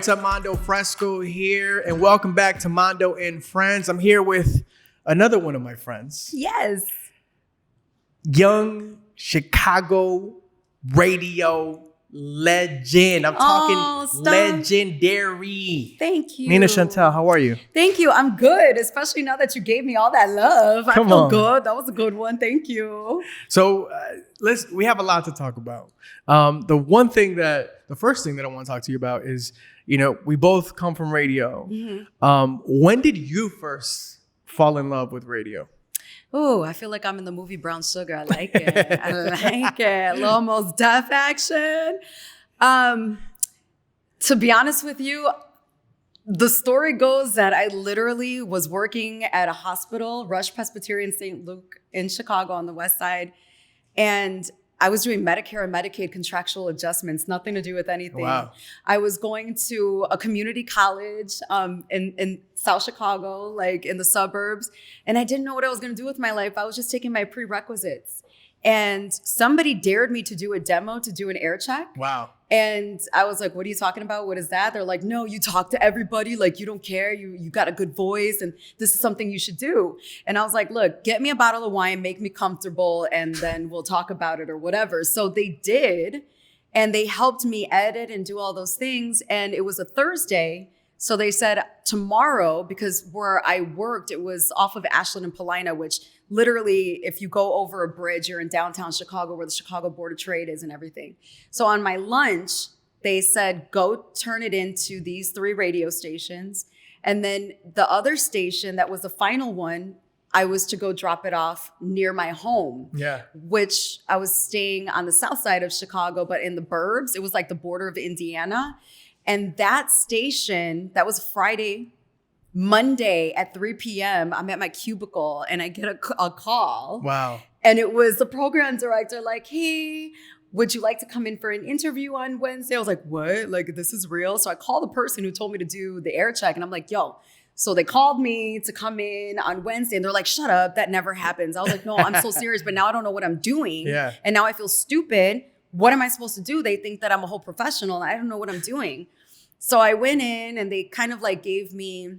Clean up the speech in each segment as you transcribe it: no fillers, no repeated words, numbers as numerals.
what's up? Mando Fresco here, and welcome back to Mando and Friends. I'm here with another one of my friends. Yes. Young Chicago radio legend. I'm talking legendary. Thank you. Nina Chantele, how are you? Thank you. I'm good, especially now that you gave me all that love. I feel good. That was a good one. Thank you. So we have a lot to talk about. The first thing that I want to talk to you about is, we both come from radio. Mm-hmm. When did you first fall in love with radio? Oh, I feel like I'm in the movie Brown Sugar. I like it. I like it. A little Mos Def action. To be honest with you, the story goes that I literally was working at a hospital, Rush Presbyterian St. Luke in Chicago on the west side. And I was doing Medicare and Medicaid contractual adjustments, nothing to do with anything. Wow. I was going to a community college in South Chicago, like in the suburbs, and I didn't know what I was going to do with my life. I was just taking my prerequisites. And somebody dared me to do a demo, to do an air check. Wow. And I was like, what are you talking about? What is that? They're like, no, you talk to everybody. Like, you don't care. You got a good voice and this is something you should do. And I was like, look, get me a bottle of wine, make me comfortable, and then we'll talk about it or whatever. So they did. And they helped me edit and do all those things. And it was a Thursday. So they said tomorrow, because where I worked, it was off of Ashland and Paulina, which literally, if you go over a bridge, you're in downtown Chicago where the Chicago Board of Trade is and everything. So on my lunch, they said, go turn it into these 3 radio stations. And then the other station that was the final one, I was to go drop it off near my home. Yeah. Which I was staying on the south side of Chicago, but in the burbs. It was like the border of Indiana. And that station, that was Friday, Monday at 3 p.m., I'm at my cubicle and I get a call. Wow. And it was the program director like, hey, would you like to come in for an interview on Wednesday? I was like, what? Like, this is real? So I called the person who told me to do the air check and I'm like, yo. So they called me to come in on Wednesday and they're like, shut up, that never happens. I was like, no, I'm so serious, but now I don't know what I'm doing. Yeah. And now I feel stupid. What am I supposed to do? They think that I'm a whole professional and I don't know what I'm doing. So I went in and they kind of like gave me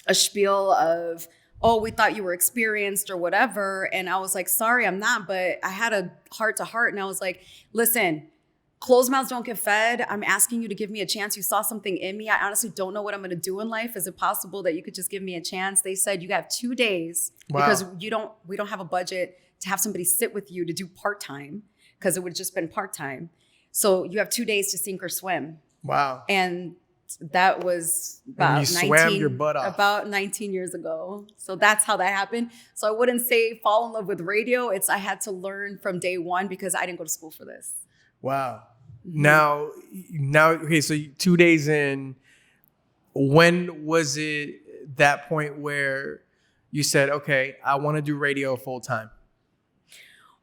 a spiel of, oh, we thought you were experienced or whatever. And I was like, sorry, I'm not. But I had a heart to heart. And I was like, listen, closed mouths don't get fed. I'm asking you to give me a chance. You saw something in me. I honestly don't know what I'm going to do in life. Is it possible that you could just give me a chance? They said you have 2 days. Wow. Because we don't have a budget to have somebody sit with you to do part-time, because it would have just been part-time. So you have 2 days to sink or swim. Wow. And that was about 19 years ago. So that's how that happened. So I wouldn't say fall in love with radio. I had to learn from day one because I didn't go to school for this. Wow. Mm-hmm. Now, okay, so 2 days in, when was it that point where you said, okay, I want to do radio full time?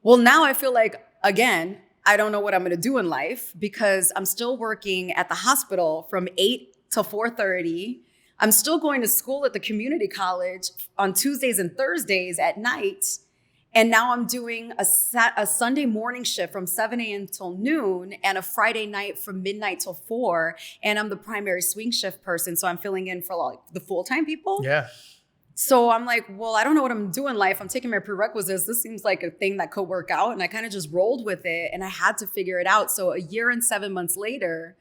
Well, now I feel like, again, I don't know what I'm going to do in life because I'm still working at the hospital from 8 to 4:30. I'm still going to school at the community college on Tuesdays and Thursdays at night. And now I'm doing a Sunday morning shift from 7 a.m. till noon and a Friday night from midnight till 4. And I'm the primary swing shift person. So I'm filling in for like the full-time people. Yeah. So I'm like, well, I don't know what I'm doing in life. I'm taking my prerequisites. This seems like a thing that could work out. And I kind of just rolled with it and I had to figure it out. So a year and 7 months later,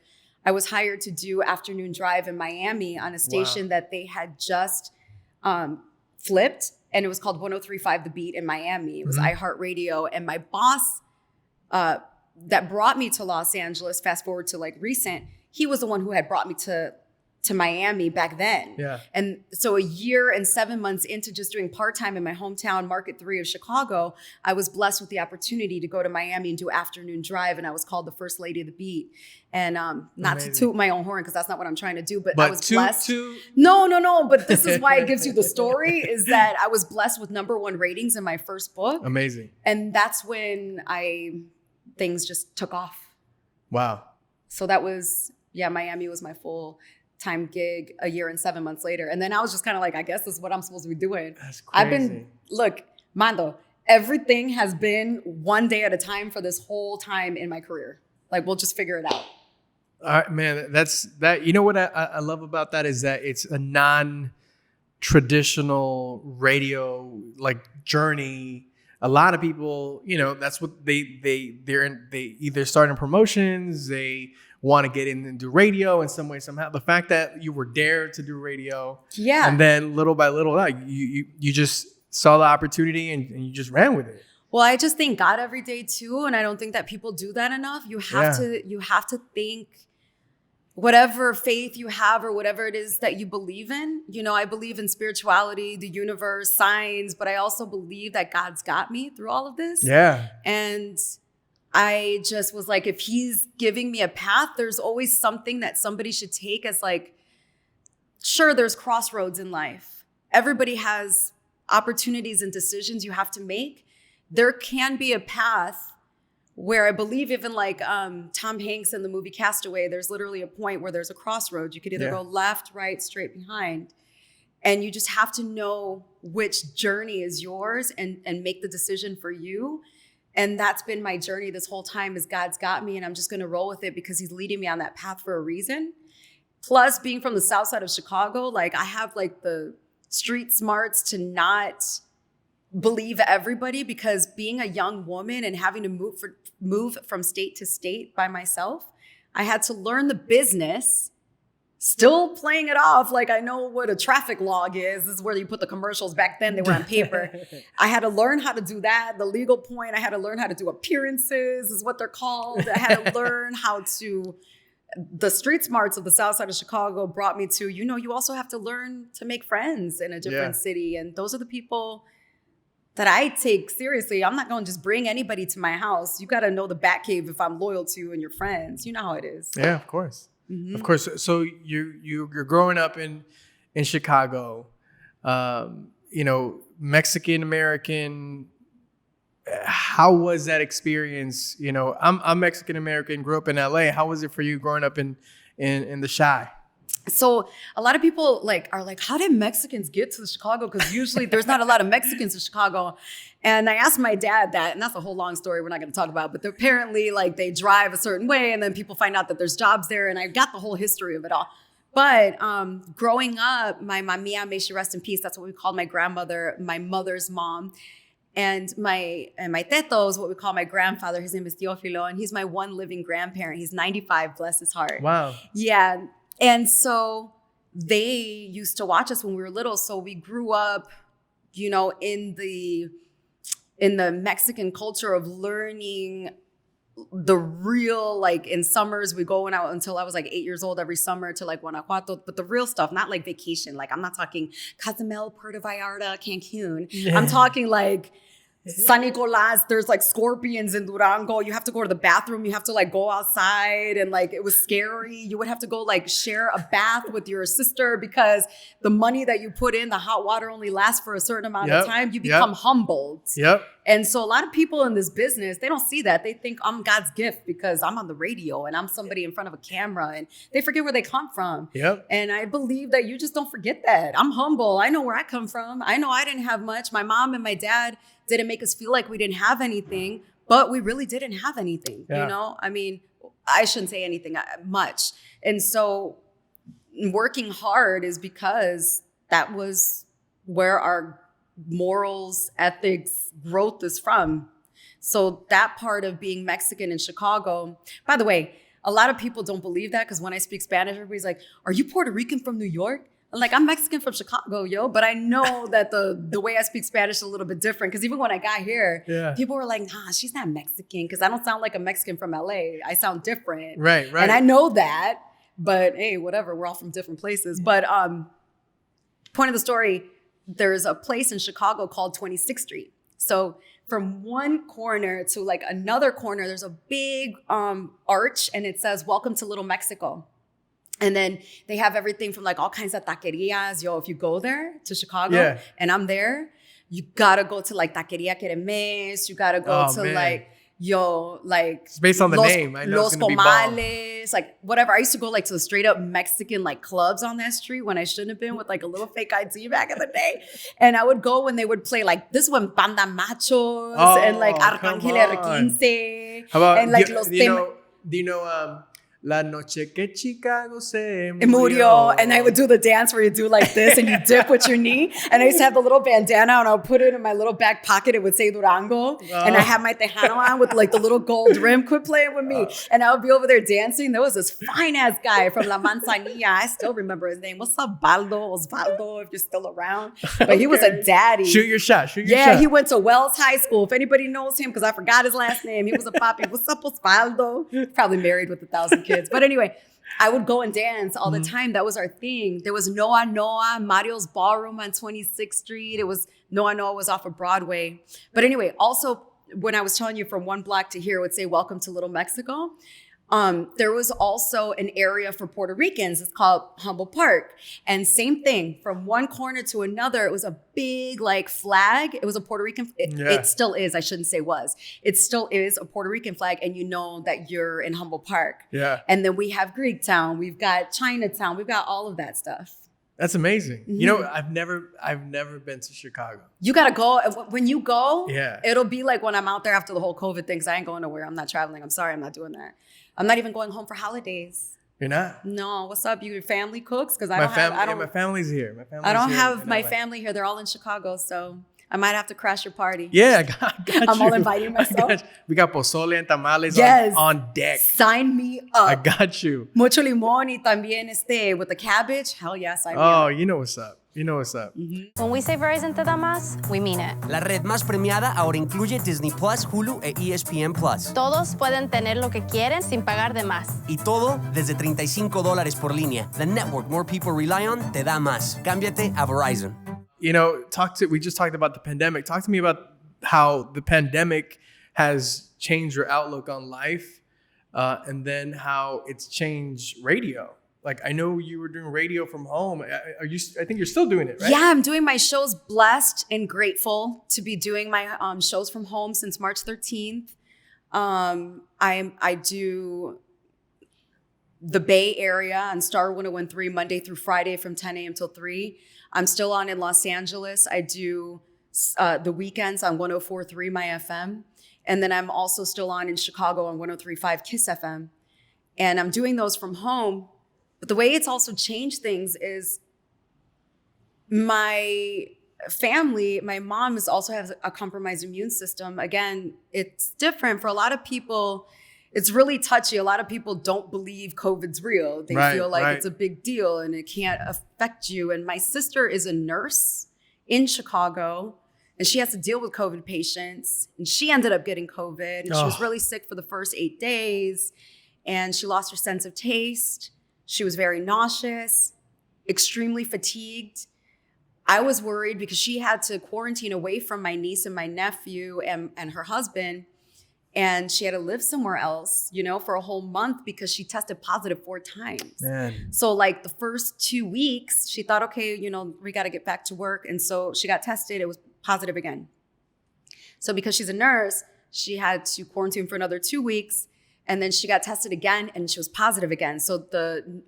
I was hired to do afternoon drive in Miami on a station that they had just flipped. And it was called 103.5 The Beat in Miami. It was iHeartRadio. And my boss that brought me to Los Angeles, fast forward to like recent, he was the one who had brought me to Miami back then. Yeah. And so a year and 7 months into just doing part-time in my hometown, Market 3 of Chicago, I was blessed with the opportunity to go to Miami and do afternoon drive. And I was called the first lady of the beat. And not to toot my own horn, because that's not what I'm trying to do, but I was blessed. No. But this is why it gives you the story, is that I was blessed with #1 ratings in my first book. Amazing. And that's when things just took off. Wow. So that was, Miami was my full-time gig a year and 7 months later. And then I was just kind of like, I guess this is what I'm supposed to be doing. That's crazy. Look, Mando, everything has been one day at a time for this whole time in my career. Like, we'll just figure it out. All right, man. That's that. You know what I love about that is that it's a non-traditional radio like journey. A lot of people, that's what they either start in promotions, they want to get into radio in some way somehow. The fact that you were dared to do radio, and then little by little, you just saw the opportunity and you just ran with it. Well, I just thank God every day too, and I don't think that people do that enough. You have to think whatever faith you have or whatever it is that you believe in. I believe in spirituality, the universe, signs, but I also believe that God's got me through all of this. Yeah. And I just was like, if he's giving me a path, there's always something that somebody should take as like, sure, there's crossroads in life. Everybody has opportunities and decisions you have to make. There can be a path where I believe even like Tom Hanks in the movie Castaway, there's literally a point where there's a crossroads. You could either go left, right, straight behind. And you just have to know which journey is yours and make the decision for you. And that's been my journey this whole time is God's got me and I'm just going to roll with it because he's leading me on that path for a reason. Plus being from the south side of Chicago, like I have like the street smarts to not believe everybody because being a young woman and having to move from state to state by myself, I had to learn the business, still playing it off like I know what a traffic log is. This is where you put the commercials. Back then they were on paper. I had to learn how to do that. The legal point, I had to learn how to do appearances is what they're called. I had to learn how to, the street smarts of the south side of Chicago brought me to, you also have to learn to make friends in a different city. And those are the people that I take seriously. I'm not going to just bring anybody to my house. You got to know the Batcave if I'm loyal to you and your friends. You know how it is. Yeah, of course. Mm-hmm. Of course. So you're growing up in Chicago, Mexican American. How was that experience? I'm Mexican American, grew up in LA. How was it for you growing up in the Chi? So a lot of people are like, how did Mexicans get to Chicago? Because usually there's not a lot of Mexicans in Chicago. And I asked my dad that, and that's a whole long story we're not going to talk about, but apparently they drive a certain way and then people find out that there's jobs there. And I got the whole history of it all. But growing up, my mamia, may she rest in peace, that's what we called my grandmother, my mother's mom. And my teto is what we call my grandfather. His name is Teofilo, and he's my one living grandparent. He's 95, bless his heart. Wow. Yeah. And so they used to watch us when we were little. So we grew up, in the Mexican culture of learning the real, in summers, we go out until I was 8 years old every summer to Guanajuato, but the real stuff, not vacation. I'm not talking Cozumel, Puerto Vallarta, Cancun. Yeah. I'm talking San Nicolas, there's scorpions in Durango. You have to go to the bathroom. You have to go outside and it was scary. You would have to go share a bath with your sister because the money that you put in, the hot water only lasts for a certain amount of time. You become humbled. Yep. And so a lot of people in this business, they don't see that. They think I'm God's gift because I'm on the radio and I'm somebody in front of a camera and they forget where they come from. Yep. And I believe that you just don't forget that. I'm humble. I know where I come from. I know I didn't have much. My mom and my dad didn't make us feel like we didn't have anything, but we really didn't have anything. Yeah. I mean, I shouldn't say anything much. And so working hard is because that was where our morals, ethics, growth is from. So that part of being Mexican in Chicago, by the way, a lot of people don't believe that because when I speak Spanish, everybody's like, are you Puerto Rican from New York? I'm Mexican from Chicago, but I know that the way I speak Spanish is a little bit different. Because even when I got here, people were like, nah, she's not Mexican. Because I don't sound like a Mexican from LA. I sound different. Right. And I know that. But hey, whatever. We're all from different places. But point of the story, there's a place in Chicago called 26th Street. So from one corner to another corner, there's a big arch. And it says, welcome to Little Mexico. And then they have everything from all kinds of taquerias. If you go there to Chicago and I'm there, you gotta go to Taqueria Queremes. You gotta go to it's based on the name. I know Los it's gonna be bomb. Comales, whatever. I used to go to the straight up Mexican clubs on that street when I shouldn't have been with a little fake ID back in the day. And I would go when they would play this one Panda Machos and Arcángel R15. How about and Los do you know La noche que Chicago se It murió. And I would do the dance where you do like this and you dip with your knee. And I used to have the little bandana and I would put it in my little back pocket. It would say Durango. And I had my tejano on with like the little gold rim. Quit playing with me. And I would be over there dancing. There was this fine ass guy from La Manzanilla. I still remember his name. What's up, Osvaldo, if you're still around. But he was a daddy. Shoot your shot. Yeah, he went to Wells High School. If anybody knows him, because I forgot his last name. He was a papi. What's up, Osvaldo? Probably married with 1,000 kids. But anyway, I would go and dance all the time. That was our thing. There was Noa Noa, Mario's Ballroom on 26th Street. It was Noa Noa was off of Broadway. But anyway, also when I was telling you from one block to here, it would say, welcome to Little Mexico. There was also an area for Puerto Ricans. It's called Humble Park. And same thing, from one corner to another, it was a big like flag. It was a Puerto Rican, it still is, I shouldn't say was. It still is a Puerto Rican flag and you know that you're in Humble Park. Yeah. And then we have Greektown, we've got Chinatown, we've got all of that stuff. That's amazing. You know, I've never been to Chicago. You gotta go. When you go, yeah, it'll be like when I'm out there after the whole COVID thing, because I ain't going nowhere. I'm not traveling. I'm sorry, I'm not doing that. I'm not even going home for holidays. You're not? No. What's up? Your family cooks? Because my family's here. I don't have my family here. They're all in Chicago, so I might have to crash your party. Yeah, I got you. I'm all inviting myself. We got pozole and tamales on deck. Sign me up. I got you. Mucho limón y también with the cabbage. Hell yes, sign me up. Oh, you know what's up. You know what's up. When we say Verizon te da más, we mean it. La red más premiada ahora incluye Disney Plus, Hulu e ESPN Plus. Todos pueden tener lo que quieren sin pagar de más. Y todo desde $35 por línea. The network more people rely on te da más. Cámbiate a Verizon. You know, we just talked about the pandemic. Talk to me about how the pandemic has changed your outlook on life, and then how it's changed radio. Like, I know you were doing radio from home. I think you're still doing it, right? Yeah, I'm doing my shows. Blessed and grateful to be doing my shows from home since March 13th. I do the Bay Area on Star 101.3 Monday through Friday from 10 a.m. till 3. I'm still on in Los Angeles. I do the weekends on 104.3 My FM. And then I'm also still on in Chicago on 103.5 Kiss FM. And I'm doing those from home. But the way it's also changed things is my family, my mom also has a compromised immune system. Again, it's different for a lot of people. It's really touchy. A lot of people don't believe COVID's real. They feel like it's a big deal and it can't affect you. And my sister is a nurse in Chicago and she has to deal with COVID patients. And she ended up getting COVID and she was really sick for the first 8 days. And she lost her sense of taste. She was very nauseous, extremely fatigued. I was worried because she had to quarantine away from my niece and my nephew and her husband. And she had to live somewhere else, you know, for a whole month because she tested positive 4 times. Man. So like the first 2 weeks, she thought, okay, you know, we got to get back to work. And so she got tested. It was positive again. So because she's a nurse, she had to quarantine for another 2 weeks. And then she got tested again and she was positive again. So the,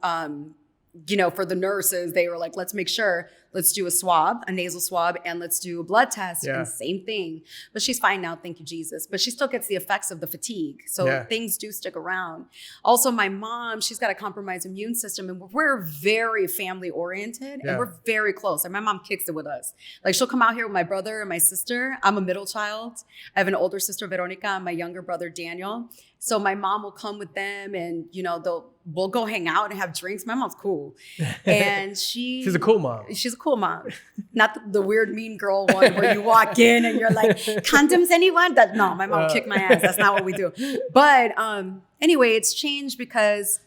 you know, for the nurses, they were like, let's make sure, let's do a nasal swab, and let's do a blood test. Yeah. And same thing. But she's fine now, thank you, Jesus. But she still gets the effects of the fatigue. So things do stick around. Also, my mom, she's got a compromised immune system, and we're very family oriented and we're very close. And my mom kicks it with us. Like she'll come out here with my brother and my sister. I'm a middle child. I have an older sister, Veronica, and my younger brother, Daniel. So my mom will come with them and, you know, we'll go hang out and have drinks. My mom's cool. And she's a cool mom. She's a cool mom. Not the weird mean girl one where you walk in and you're like, condoms anyone? No, my mom kicked my ass. That's not what we do. But anyway, it's changed because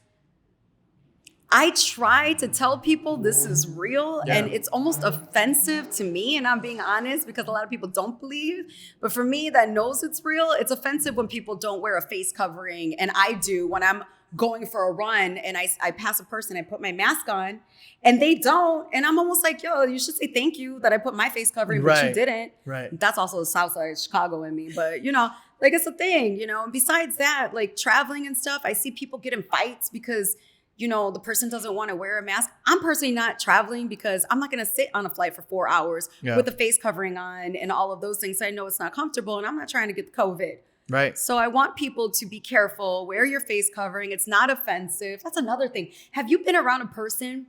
I try to tell people this is real and it's almost offensive to me, and I'm being honest because a lot of people don't believe. But for me that knows it's real, it's offensive when people don't wear a face covering. And I do when I'm going for a run and I pass a person, I put my mask on and they don't. And I'm almost like, yo, you should say thank you that I put my face covering, but you didn't. Right. That's also the South Side of Chicago in me. But, you know, like it's a thing, you know. And besides that, like traveling and stuff, I see people get in fights because, you know, the person doesn't want to wear a mask. I'm personally not traveling because I'm not going to sit on a flight for 4 hours with a face covering on and all of those things. I know it's not comfortable and I'm not trying to get the COVID. Right. So I want people to be careful, wear your face covering. It's not offensive. That's another thing. Have you been around a person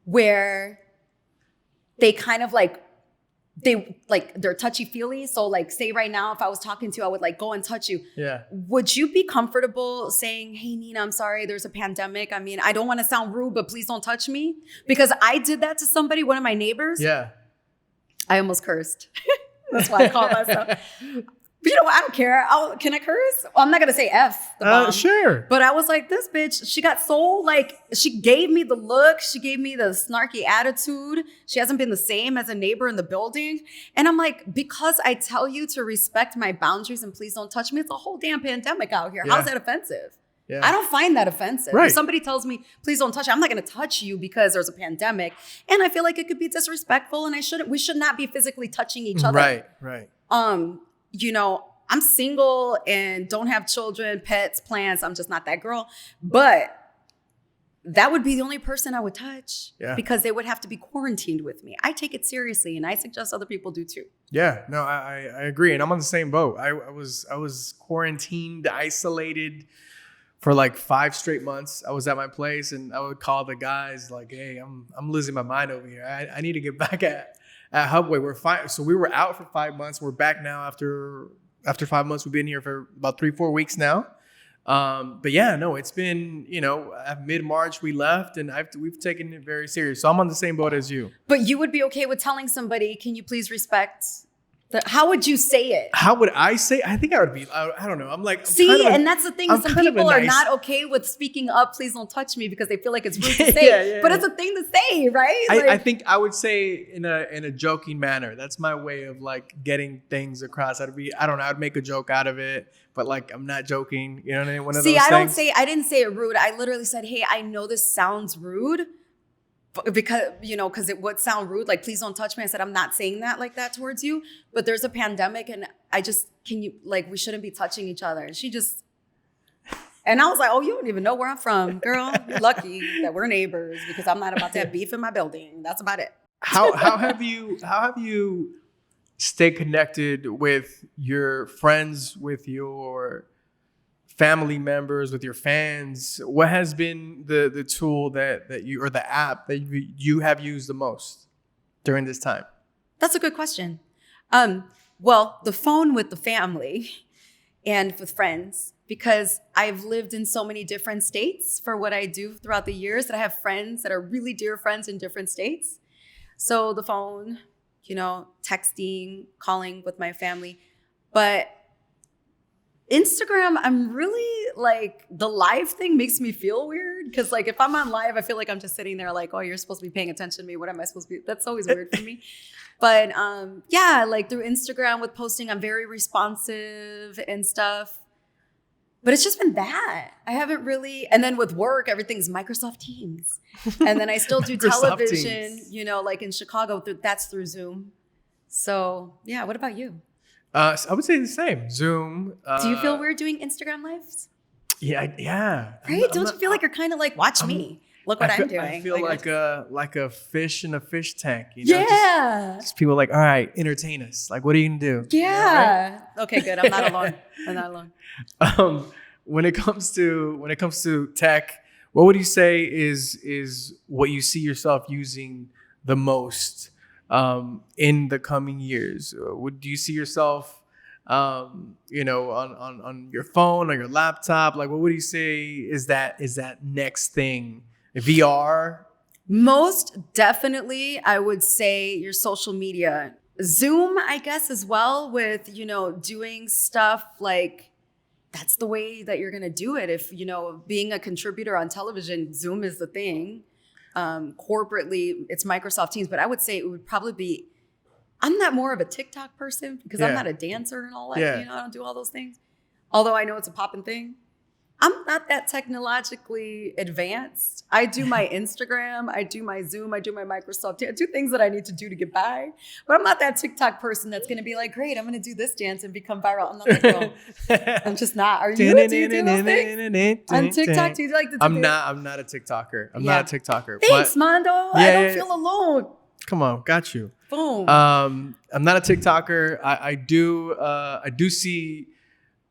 where they kind of they're touchy-feely? So like, say right now, if I was talking to you, I would like go and touch you. Yeah. Would you be comfortable saying, hey, Nina, I'm sorry, there's a pandemic. I mean, I don't want to sound rude, but please don't touch me. Because I did that to somebody, one of my neighbors. Yeah. I almost cursed. That's why I call myself. But you know what? I don't care. Can I curse? Well, I'm not going to say F the bomb. Sure. But I was like, this bitch, she got so like, she gave me the look. She gave me the snarky attitude. She hasn't been the same as a neighbor in the building. And I'm like, because I tell you to respect my boundaries and please don't touch me, it's a whole damn pandemic out here. Yeah. How's that offensive? Yeah. I don't find that offensive. Right. If somebody tells me, please don't touch me, I'm not going to touch you because there's a pandemic. And I feel like it could be disrespectful and we should not be physically touching each other. Right. You know, I'm single and don't have children, pets, plants. I'm just not that girl. But that would be the only person I would touch because they would have to be quarantined with me. I take it seriously, and I suggest other people do too. Yeah, no, I agree, and I'm on the same boat. I was quarantined, isolated for like 5 straight months. I was at my place, and I would call the guys like, "Hey, I'm losing my mind over here. I need to get back at Hubway. We're fine." So we were out for 5 months. We're back now after 5 months. We've been here for about 3-4 weeks now. But yeah, no, it's been, at mid-March we left, and we've taken it very serious. So I'm on the same boat as you. But you would be okay with telling somebody, can you please respect? How would you say it? How would I say? I think I would be, I don't know. I'm like, and that's the thing. Some people are not okay with speaking up, please don't touch me, because they feel like it's rude to say. But it's a thing to say, right? I think I would say in a joking manner. That's my way of like getting things across. I'd make a joke out of it, but like I'm not joking. You know what I mean? One of those things. I didn't say it rude. I literally said, hey, I know this sounds rude, because it would sound rude. Like, please don't touch me. I said, I'm not saying that like that towards you, but there's a pandemic and we shouldn't be touching each other. And and I was like, oh, you don't even know where I'm from, girl. You're lucky that we're neighbors because I'm not about to have beef in my building. That's about it. How have you stayed connected with your friends, with your family members, with your fans? What has been the tool that you, or the app that you have used the most during this time? That's a good question. Well, the phone with the family and with friends, because I've lived in so many different states for what I do throughout the years that I have friends that are really dear friends in different states. So the phone, texting, calling with my family. But Instagram, I'm really like, the live thing makes me feel weird because like if I'm on live, I feel like I'm just sitting there like, oh, you're supposed to be paying attention to me. What am I supposed to be? That's always weird for me. But like through Instagram with posting, I'm very responsive and stuff. But it's just been that. I haven't really, and then with work, everything's Microsoft Teams. And then I still do television, like in Chicago, that's through Zoom. So yeah, what about you? I would say the same. Zoom. Do you feel weird doing Instagram lives? Yeah. Right? Don't you feel like you're kind of like, watch me. Look what I'm doing. I feel like a fish in a fish tank. Yeah. Just people like, all right, entertain us. Like, what are you gonna do? Yeah. Right? Okay, good. I'm not alone. When it comes to tech, what would you say is what you see yourself using the most in the coming years? Do you see yourself, on your phone or your laptop? Like, what would you say is that next thing? VR? Most definitely, I would say your social media. Zoom, I guess, as well, with, doing stuff like, that's the way that you're going to do it. If, being a contributor on television, Zoom is the thing. Corporately, it's Microsoft Teams, but I would say it would probably be, I'm not more of a TikTok person because I'm not a dancer and all that. I don't do all those things. Although I know it's a poppin' thing. I'm not that technologically advanced. I do my Instagram, I do my Zoom, I do my Microsoft Teams. I do things that I need to do to get by. But I'm not that TikTok person that's going to be like, great, I'm going to do this dance and become viral. I'm not that girl. I'm just not. Are you? Do you do those things? On TikTok, do you like to do I'm not a TikToker. I'm not a TikToker. Thanks, Mando. I don't feel alone. Come on, got you. Boom. I'm not a TikToker. I do see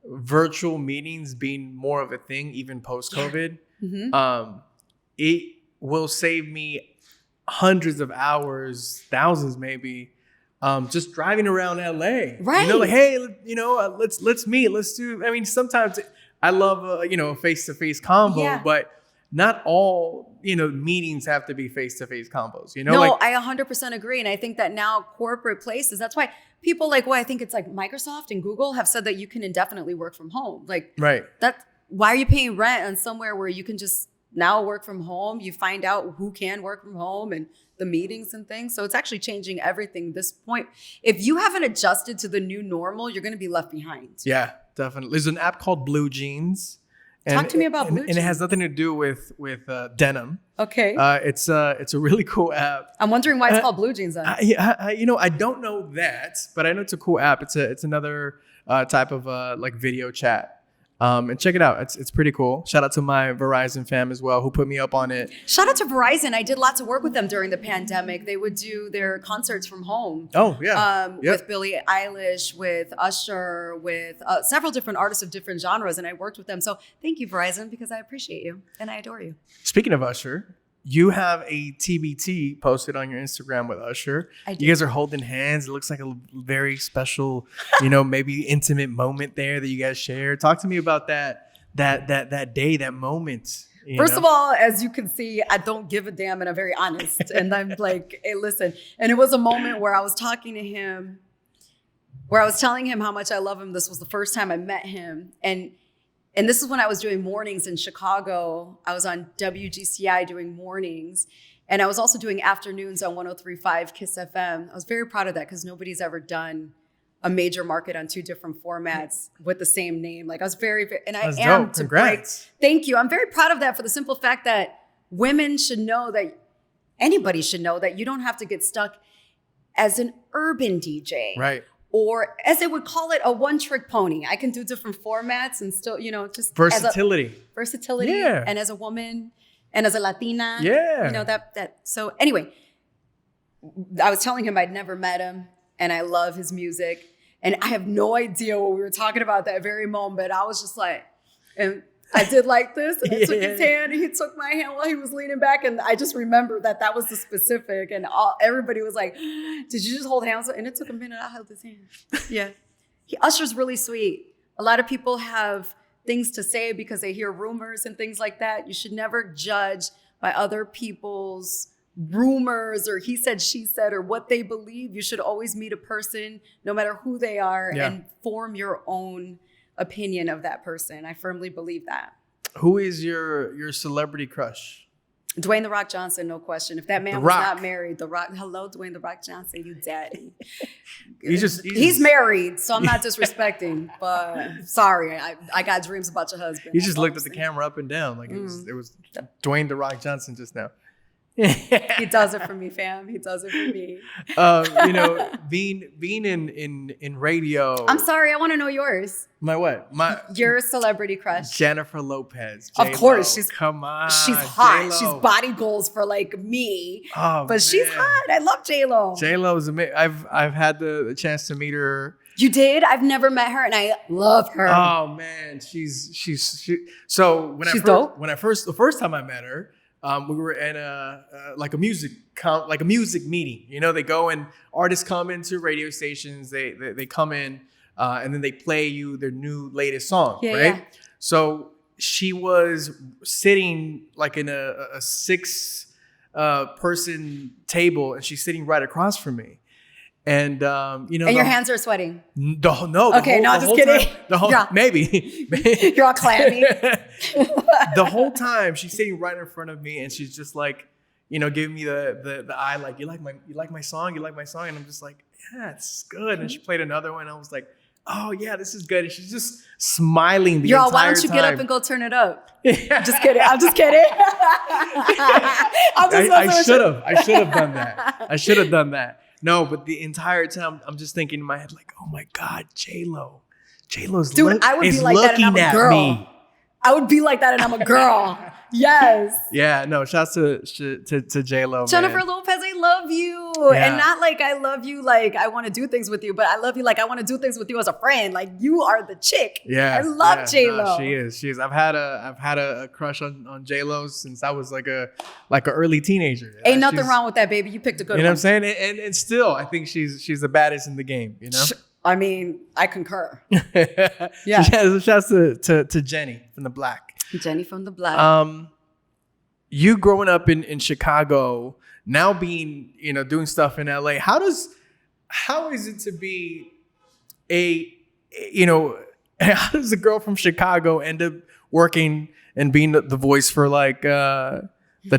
virtual meetings being more of a thing, even post-COVID, it will save me hundreds of hours, thousands maybe, just driving around LA. Right. You know, like, hey, let's meet. Let's do. I mean, sometimes I love a face-to-face convo, but not all meetings have to be face-to-face combos. You know, no, I 100% agree, and I think that now corporate places. That's why people I think it's like Microsoft and Google have said that you can indefinitely work from home. Like, right. Why are you paying rent on somewhere where you can just now work from home? You find out who can work from home and the meetings and things. So it's actually changing everything at this point. If you haven't adjusted to the new normal, you're going to be left behind. Yeah, definitely. There's an app called BlueJeans. Talk to me about BlueJeans. And it has nothing to do with denim. Okay. It's a really cool app. I'm wondering why it's called BlueJeans then. I don't know that, but I know it's a cool app. It's another type of like video chat. And check it out. It's pretty cool. Shout out to my Verizon fam as well, who put me up on it. Shout out to Verizon. I did lots of work with them during the pandemic. They would do their concerts from home. Oh, yeah. With Billie Eilish, with Usher, with several different artists of different genres. And I worked with them. So thank you, Verizon, because I appreciate you and I adore you. Speaking of Usher, you have a TBT posted on your Instagram with Usher. I do. You guys are holding hands. It looks like a very special, maybe intimate moment there that you guys share. Talk to me about that day, that moment. First of all, as you can see, I don't give a damn and I'm very honest. And I'm like, hey, listen. And it was a moment where I was talking to him, where I was telling him how much I love him. This was the first time I met him. And this is when I was doing mornings in Chicago. I was on WGCI doing mornings. And I was also doing afternoons on 103.5 KISS FM. I was very proud of that because nobody's ever done a major market on 2 different formats with the same name. Like I was very, and I am dope. Congrats. Thank you. I'm very proud of that for the simple fact that women should know that, anybody should know that you don't have to get stuck as an urban DJ. Right. Or as they would call it, a one-trick pony. I can do different formats and still, just versatility. Versatility. Yeah. And as a woman and as a Latina. Yeah. That. So anyway, I was telling him I'd never met him and I love his music. And I have no idea what we were talking about that very moment. I was just like, and I did like this, and I took his hand, and he took my hand while he was leaning back, and I just remembered that was the specific, and everybody was like, did you just hold hands? And it took a minute, I held his hand. Yeah. Usher's really sweet. A lot of people have things to say because they hear rumors and things like that. You should never judge by other people's rumors or he said, she said, or what they believe. You should always meet a person, no matter who they are, and form your own opinion of that person. I firmly believe that. Who is your celebrity crush? Dwayne "The Rock" Johnson, no question. If that man was not married, The Rock, hello, Dwayne "The Rock" Johnson, you daddy. He's married, so I'm not disrespecting, but sorry, I got dreams about your husband. He just looked at the camera up and down like it was Dwayne "The Rock" Johnson just now. He does it for me, fam. He does it for me. Being in radio. I'm sorry, I want to know yours. My what? Your celebrity crush. Jennifer Lopez. Of course, come on. She's hot. J-Lo. She's body goals for like me. Oh, but she's hot. I love J-Lo. J-Lo is amazing. I've had the chance to meet her. You did? I've never met her, and I love her. Oh man, she's so when the first time I met her. We were in a music meeting. They go and artists come into radio stations. They come in and then they play you their new latest song, right? Yeah. So she was sitting like in a 6 person table, and she's sitting right across from me. And and your hands are sweating. No. Okay, no, just kidding. Maybe you're all clammy. The whole time she's sitting right in front of me, and she's just like, giving me the eye, like, you like my song, and I'm just like, yeah, it's good. And she played another one, and I was like, oh yeah, this is good. And she's just smiling the entire time. Why don't you get up and go turn it up? I'm just kidding. I should have done that. I should have done that. No, but the entire time I'm just thinking in my head, like, oh my God, J-Lo. J-Lo's I would be like that and I'm a girl. Me. I would be like that and I'm a girl. Yes. Yeah, no, shouts to J-Lo, Jennifer Lopez, I love you. you. Yeah. And not like I love you, like I want to do things with you, but I love you like I want to do things with you as a friend. Like you are the chick. Yeah, I love J-Lo. No, she is. I've had a crush on J-Lo since I was like a early teenager. Ain't nothing wrong with that, baby. You picked a good one. You know what I'm saying? And still, I think she's the baddest in the game. You know. I mean, I concur. Yeah. Shouts to Jenny from the Black. Jenny from the Black. You growing up in Chicago, now being, doing stuff in LA, how is it to be how does a girl from Chicago end up working and being the voice for like the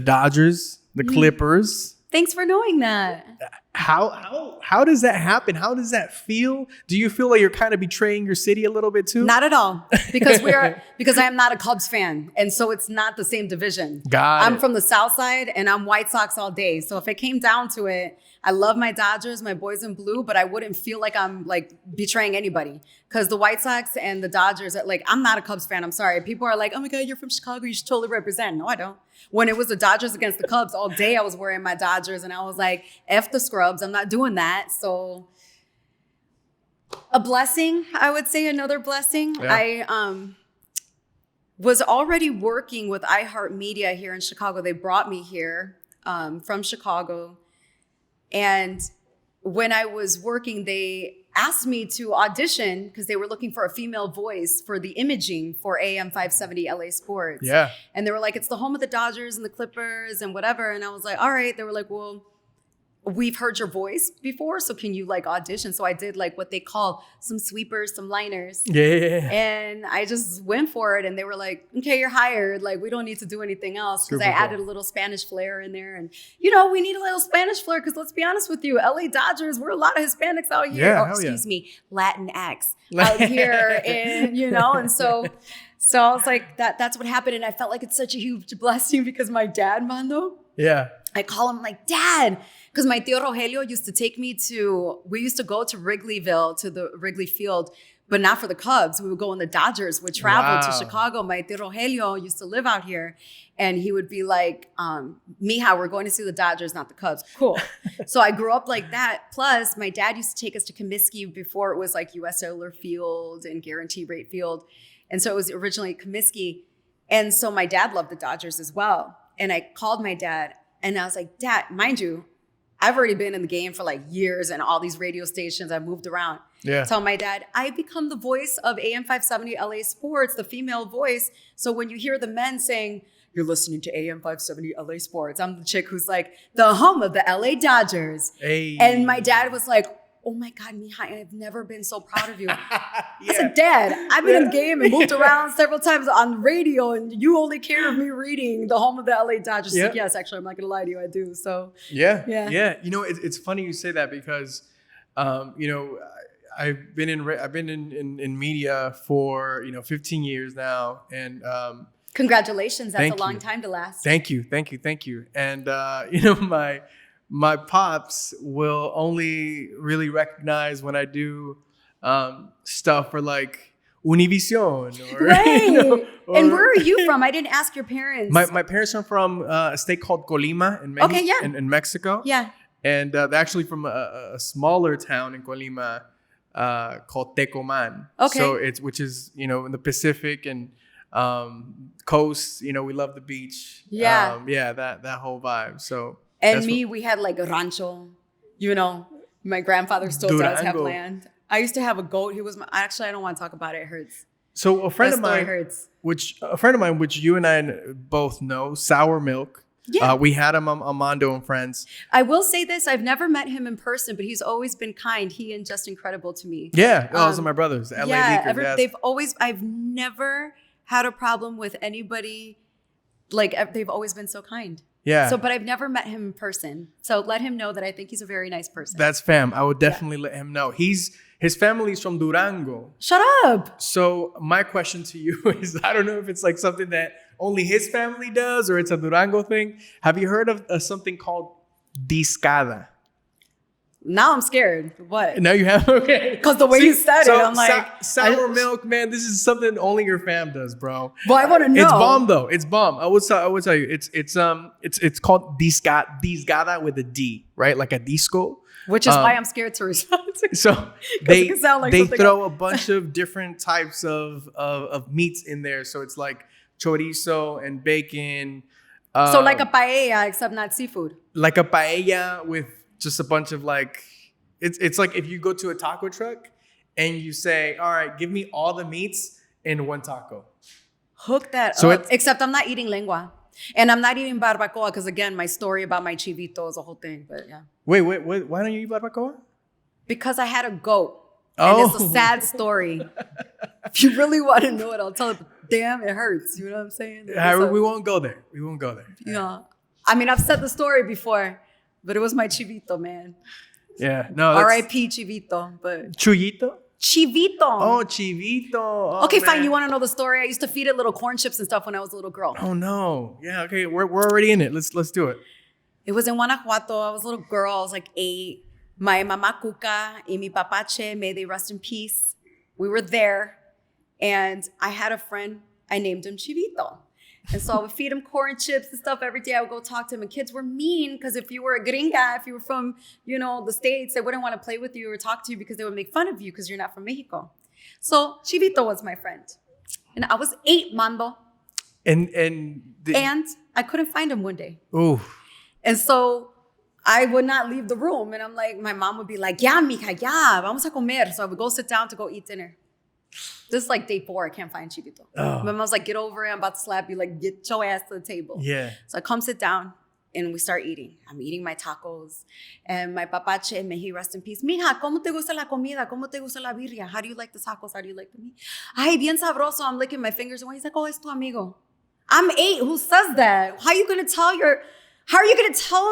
Dodgers, the Clippers? Thanks for knowing that. How does that happen? How does that feel? Do you feel like you're kind of betraying your city a little bit too? Not at all, because I am not a Cubs fan, and so it's not the same division. I'm from the South Side, and I'm White Sox all day. So if it came down to it, I love my Dodgers, my boys in blue, but I wouldn't feel like I'm like betraying anybody, because the White Sox and the Dodgers, I'm not a Cubs fan. I'm sorry. People are like, oh my God, you're from Chicago. You should totally represent. No, I don't. When it was the Dodgers against the Cubs all day, I was wearing my Dodgers, and I was like, F the scrubs. I'm not doing that. So a blessing, I would say, another blessing. Yeah. I was already working with iHeartMedia here in Chicago. They brought me here from Chicago. And when I was working, they asked me to audition because they were looking for a female voice for the imaging for AM 570 LA Sports. Yeah. And they were like, it's the home of the Dodgers and the Clippers and whatever. And I was like, all right. They were like, well, we've heard your voice before, so can you like audition? So I did like what they call some sweepers, some liners. Yeah. And I just went for it, and they were like, okay, you're hired. Like, we don't need to do anything else, because I added a little Spanish flair in there. And, we need a little Spanish flair, because let's be honest with you, LA Dodgers, we're a lot of Hispanics out here. Yeah, Excuse me, Latinx out here. And, and so I was like, that's what happened. And I felt like it's such a huge blessing, because my dad, Mando, I call him like, Dad, because my tío Rogelio used to take me we used to go to Wrigleyville, to the Wrigley Field, but not for the Cubs. We would go when the Dodgers would travel to Chicago. My tío Rogelio used to live out here, and he would be like, Mija, we're going to see the Dodgers, not the Cubs. Cool. So I grew up like that. Plus, my dad used to take us to Comiskey before it was like US Cellular Field and Guarantee Rate Field. And so it was originally Comiskey. And so my dad loved the Dodgers as well. And I called my dad, and I was like, Dad, mind you, I've already been in the game for like years and all these radio stations. I've moved around. Yeah. Tell my dad, I've become the voice of AM 570 LA Sports, the female voice. So when you hear the men saying, you're listening to AM 570 LA Sports, I'm the chick who's like, the home of the LA Dodgers. Hey. And my dad was like, oh my God, Mija, I've never been so proud of you. I said, Dad, I've been in the game and moved around several times on radio, and you only care of me reading the home of the LA Dodgers. Like, yes, actually, I'm not going to lie to you, I do. So yeah. It's funny you say that, because I've been in media for 15 years now, and congratulations, that's a long time to last. Thank you. And my pops will only really recognize when I do stuff for like Univision. Right. And where are you from? I didn't ask your parents. My parents are from a state called Colima in Mexico. Yeah. And they're actually from a smaller town in Colima called Tecomán. Okay. So which is, in the Pacific and coast. We love the beach. Yeah. That whole vibe. So. And we had like a rancho, my grandfather still does have land. I used to have a goat. He was actually, I don't want to talk about it. It hurts. So a friend of mine, hurts. which you and I both know, Sour Milk. Yeah. We had him on Mando Friends. I will say this. I've never met him in person, but he's always been kind. He and Just Incredible to me. Yeah. Those are my brothers. LA Leakers. I've never had a problem with anybody. Like, they've always been so kind. Yeah. But I've never met him in person. So let him know that I think he's a very nice person. That's fam. I would definitely let him know. His family's from Durango. Shut up. So my question to you is, I don't know if it's like something that only his family does or it's a Durango thing. Have you heard of something called discada? Now I'm scared. What? Now you have, okay. Because the way you said it, I'm like... sour milk, man, this is something only your fam does, bro. Well, I want to know. It's bomb, though. It's bomb. I would tell you. It's called disgada with a D, right? Like a disco. Which is why I'm scared to respond to. So they throw a bunch of different types of meats in there. So it's like chorizo and bacon. So like a paella, except not seafood. Like a paella with just a bunch of like, it's like if you go to a taco truck and you say, all right, give me all the meats in one taco. Hook that up. Except I'm not eating lengua. And I'm not eating barbacoa because, again, my story about my chivito is a whole thing. But yeah. Wait. Why don't you eat barbacoa? Because I had a goat. And it's a sad story. If you really want to know it, I'll tell it. But damn, it hurts. You know what I'm saying? We won't go there. Yeah. I mean, I've said the story before, but it was my chivito, man. Yeah. No. R.I.P. Chivito. But Chuyito? Chivito. Oh, Chivito. Oh, okay, man. fine. You want to know the story? I used to feed it little corn chips and stuff when I was a little girl. Oh, no. Yeah, okay. We're already in it. Let's do it. It was in Guanajuato. I was a little girl. I was like 8. My mama Cuca y mi papache, may they rest in peace. We were there. And I had a friend. I named him Chivito. And so I would feed him corn chips and stuff every day. I would go talk to him. And kids were mean because if you were a gringa, if you were from, the States, they wouldn't want to play with you or talk to you because they would make fun of you because you're not from Mexico. So Chivito was my friend. And I was 8, Mando. And I couldn't find him one day. Ooh. And so I would not leave the room. And I'm like, my mom would be like, ya, mija, ya, vamos a comer. So I would go sit down to go eat dinner. This is like day 4. I can't find Chivito. Oh. My mom's like, get over it. I'm about to slap you. Like, get your ass to the table. Yeah. So I come sit down and we start eating. I'm eating my tacos. And my papache, may he rest in peace. Mija, ¿cómo te gusta la comida? ¿Cómo te gusta la birria? How do you like the tacos? How do you like the meat? Ay, bien sabroso. I'm licking my fingers. And he's like, oh, es tu amigo. I'm 8. Who says that? How are you going to tell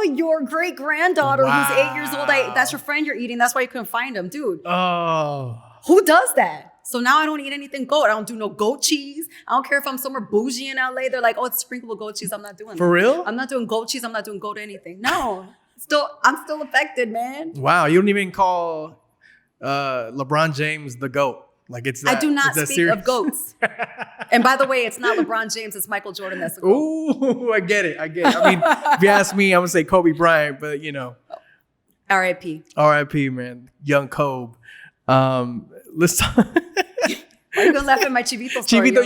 your great granddaughter who's 8 years old, that's your friend you're eating? That's why you couldn't find him, dude. Oh. Who does that? So now I don't eat anything goat. I don't do no goat cheese. I don't care if I'm somewhere bougie in LA. They're like, oh, it's sprinkled with goat cheese. I'm not doing that. For real? I'm not doing goat cheese. I'm not doing goat anything. No. I'm still affected, man. Wow. You don't even call LeBron James the GOAT. Like it's that, I do not speak of goats. And by the way, it's not LeBron James. It's Michael Jordan that's the GOAT. Ooh, I get it. I mean, if you ask me, I'm going to say Kobe Bryant, but R.I.P. R.I.P. man. Young Kobe. Let's talk. Why are you gonna laugh at my chivito story? Chivito,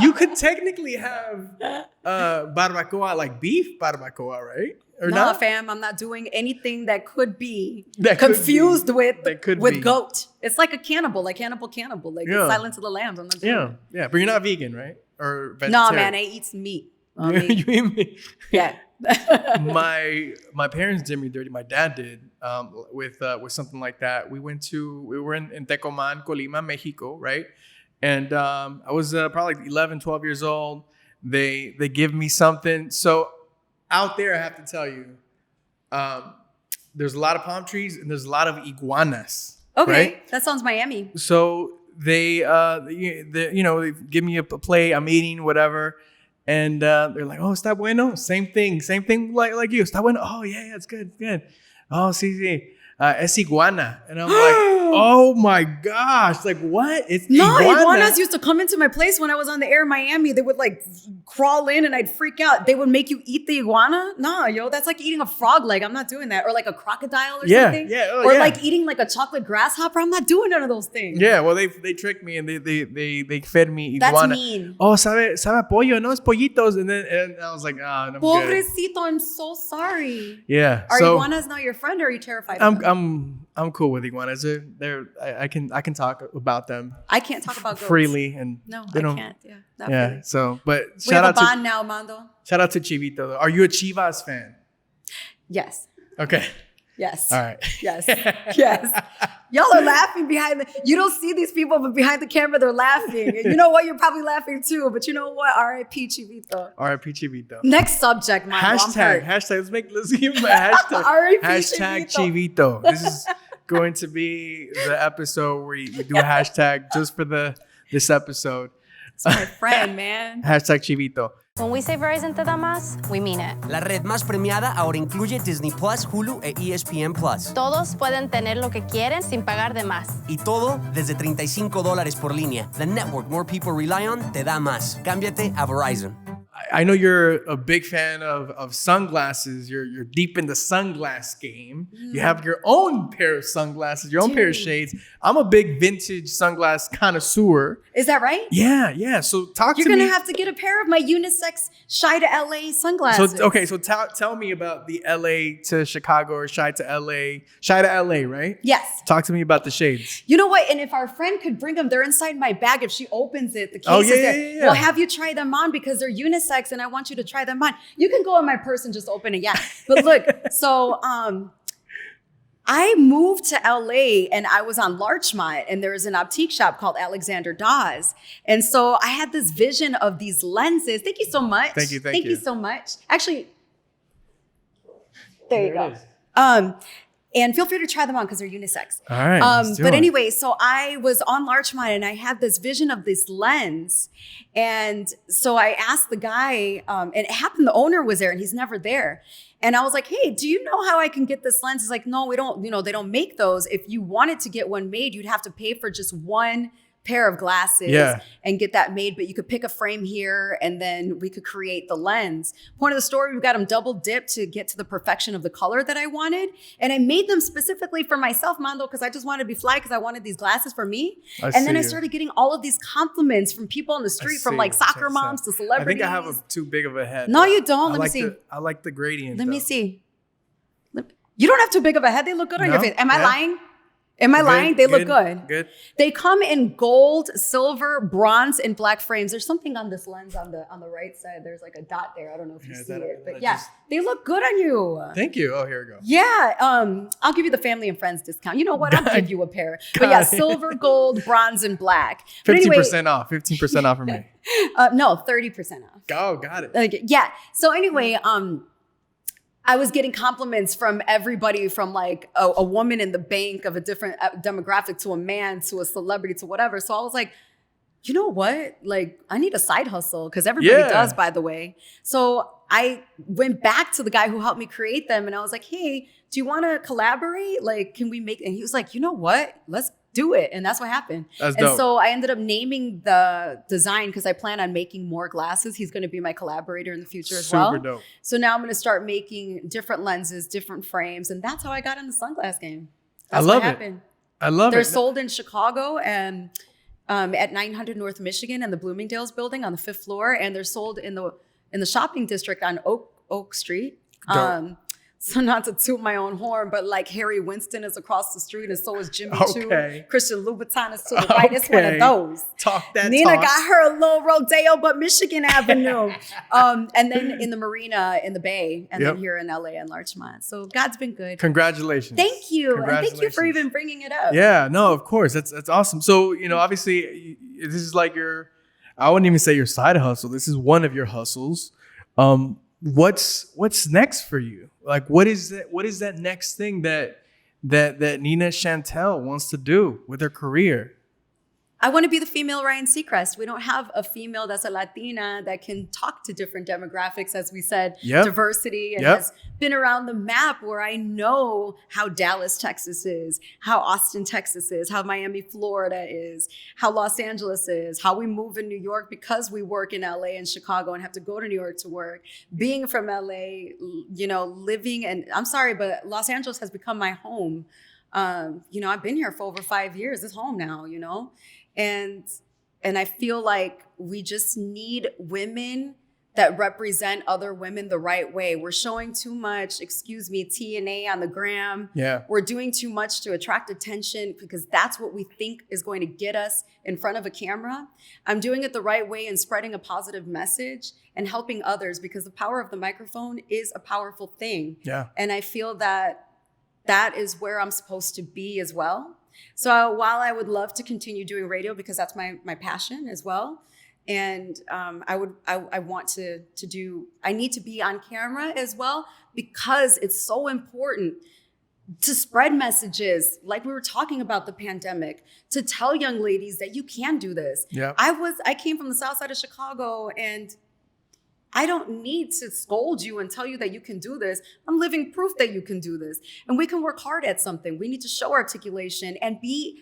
you could technically have barbacoa, like beef barbacoa, right? Or no, not? Fam, I'm not doing anything that could be confused with goat. It's like a cannibal, like cannibal, like Silence of the Lambs. I'm not doing it. Yeah, but you're not vegan, right? Or vegetarian? No, man, I eat meat. You eat meat? Yeah. my parents did me dirty. My dad did with something like that. We were in Tecomán, Colima, Mexico, right? And I was probably like 11, 12 years old. They give me something. So out there, I have to tell you, there's a lot of palm trees and there's a lot of iguanas. Okay, right? That sounds Miami. So they give me a plate. I'm eating whatever. And they're like, oh, está bueno. Same thing like you. Está bueno. Oh, yeah, it's good. Oh, sí. Es iguana. And I'm like, oh my gosh. Like, what? It's iguana. Iguanas used to come into my place when I was on the air in Miami. They would like crawl in and I'd freak out. They would make you eat the iguana? Nah, yo, that's like eating a frog leg. I'm not doing that. Or like a crocodile or something. Yeah. Or like eating like a chocolate grasshopper. I'm not doing none of those things. Yeah, well, they tricked me and they fed me iguana. That's mean. Oh, sabe pollo, no? Es pollitos. And I was like, I'm Pobrecito, good. I'm so sorry. Yeah. Are iguanas not your friend or are you terrified of them? I'm cool with iguanas. I can talk about them. I can't talk about goats. Freely and no, I can't. Yeah, not really. So, but we have a bond now, Mando. Shout out to Chivito. Though. Are you a Chivas fan? Yes. Okay. Yes. All right. Yes. Y'all are laughing you don't see these people, but behind the camera, they're laughing. And you know what? You're probably laughing too, but you know what? R.I.P. Chivito. R.I.P. Chivito. Next subject, Mando. Hashtag. Let's give him a hashtag. R.I.P. Hashtag Chivito. This is going to be the episode where we do a hashtag just for this episode. It's my friend, man. Hashtag Chivito. When we say Verizon te da más, we mean it. La red más premiada ahora incluye Disney Plus, Hulu e ESPN Plus. Todos pueden tener lo que quieren sin pagar de más. Y todo desde $35 por línea. The network more people rely on te da más. Cámbiate a Verizon. I know you're a big fan of sunglasses. You're deep in the sunglass game. You have your own pair of sunglasses, your own pair of shades. I'm a big vintage sunglass connoisseur. Is that right? Yeah. So talk You're to me. going to have to get a pair of my unisex Shy to LA sunglasses. So tell me about the LA to Chicago or Shy to LA. Shy to LA, right? Yes. Talk to me about the shades. You know what? And if our friend could bring them, they're inside my bag. If she opens it, the case is there. Yeah. We'll have you try them on because they're unisex and I want you to try them on. You can go in my purse and just open it. Yeah. But look, so I moved to LA and I was on Larchmont and there was an optique shop called Alexander Dawes. And so I had this vision of these lenses. Thank you so much. Thank you. Thank you so much. Actually, there you go. It is. And feel free to try them on because they're unisex. All right. Let's do But it. anyway, so I was on Larchmont and I had this vision of this lens. And so I asked the guy, and it happened, the owner was there and he's never there. And I was like, hey, do you know how I can get this lens? He's like, no, we don't, they don't make those. If you wanted to get one made, you'd have to pay for just one pair of glasses and get that made, but you could pick a frame here and then we could create the lens. Point of the story, we got them double dipped to get to the perfection of the color that I wanted. And I made them specifically for myself, Mando, because I just wanted to be fly because I wanted these glasses for me. And then I started getting all of these compliments from people on the street, from like soccer moms to celebrities. I think I have too big of a head. No, you don't. Let me see. I like the gradient. Let me see. You don't have too big of a head. They look good on your face. Am I lying? Am I lying? They look good. Good. They come in gold, silver, bronze, and black frames. There's something on this lens on the right side. There's like a dot there. I don't know if you see it, but yeah, they look good on you. Thank you. Oh, here we go. Yeah. I'll give you the family and friends discount. You know what? I'll give you a pair. But yeah, silver, gold, bronze, and black. 15% off. 15% off for me. No, 30% off. Oh, got it. Yeah. So anyway, I was getting compliments from everybody, from like a woman in the bank of a different demographic to a man to a celebrity to whatever. So I was like, you know what? Like, I need a side hustle because everybody does, by the way. So I went back to the guy who helped me create them and I was like, hey, do you want to collaborate? Like, can we make, and he was like, you know what? Let's do it. And that's what happened. That's and dope. so I ended up naming the design because I plan on making more glasses. He's going to be my collaborator in the future as well. Super dope. So now I'm going to start making different lenses, different frames. And that's how I got in the sunglass game. That's what happened. I love it. They're sold in Chicago and at 900 North Michigan in the Bloomingdale's building on the 5th floor. And they're sold in the shopping district on Oak Street. Dope. So not to toot my own horn, but like Harry Winston is across the street and so is Jimmy Choo. Christian Louboutin is to the right. It's one of those. Talk that Nina talk. got her a little Rodeo, but Michigan Avenue. And then in the marina in the Bay and then here in LA and Larchmont. So God's been good. Congratulations. Thank you. And thank you for even bringing it up. Yeah, no, of course. That's awesome. So, obviously this is like I wouldn't even say your side hustle. This is one of your hustles. What's next for you? Like, what is that next thing that Nina Chantele wants to do with her career? I want to be the female Ryan Seacrest. We don't have a female that's a Latina that can talk to different demographics, as we said, diversity, and has been around the map, where I know how Dallas, Texas is, how Austin, Texas is, how Miami, Florida is, how Los Angeles is, how we move in New York because we work in LA and Chicago and have to go to New York to work. Being from LA, living, and I'm sorry, but Los Angeles has become my home. I've been here for over 5 years. It's home now, And I feel like we just need women that represent other women the right way. We're showing too much, TNA on the gram. Yeah. We're doing too much to attract attention because that's what we think is going to get us in front of a camera. I'm doing it the right way and spreading a positive message and helping others because the power of the microphone is a powerful thing. Yeah. And I feel that is where I'm supposed to be as well. So while I would love to continue doing radio because that's my passion as well, and I need to be on camera as well because it's so important to spread messages like we were talking about the pandemic, to tell young ladies that you can do this. Yeah. I came from the south side of Chicago and I don't need to scold you and tell you that you can do this. I'm living proof that you can do this. And we can work hard at something. We need to show articulation and be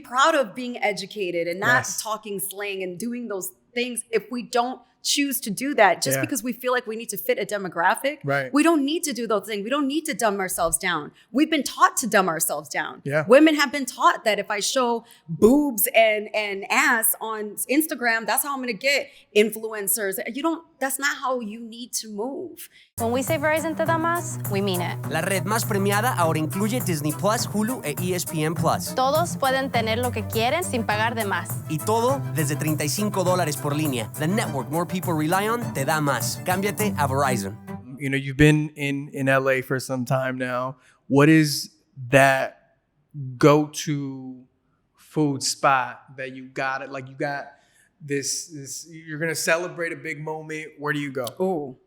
proud of being educated and not talking slang and doing those things if we don't choose to do that just because we feel like we need to fit a demographic. Right. We don't need to do those things. We don't need to dumb ourselves down. We've been taught to dumb ourselves down. Yeah. Women have been taught that if I show boobs and ass on Instagram, that's how I'm going to get influencers. That's not how you need to move. When we say Verizon te da más, we mean it. La red más premiada ahora incluye Disney Plus, Hulu e ESPN Plus. Todos pueden tener lo que quieren sin pagar de más. Y todo desde $35 por línea. The network more people rely on te da más. Cámbiate a Verizon. You know, you've been in LA for some time now. What is that go-to food spot that you got it? Like you got this you're going to celebrate a big moment. Where do you go? Oh,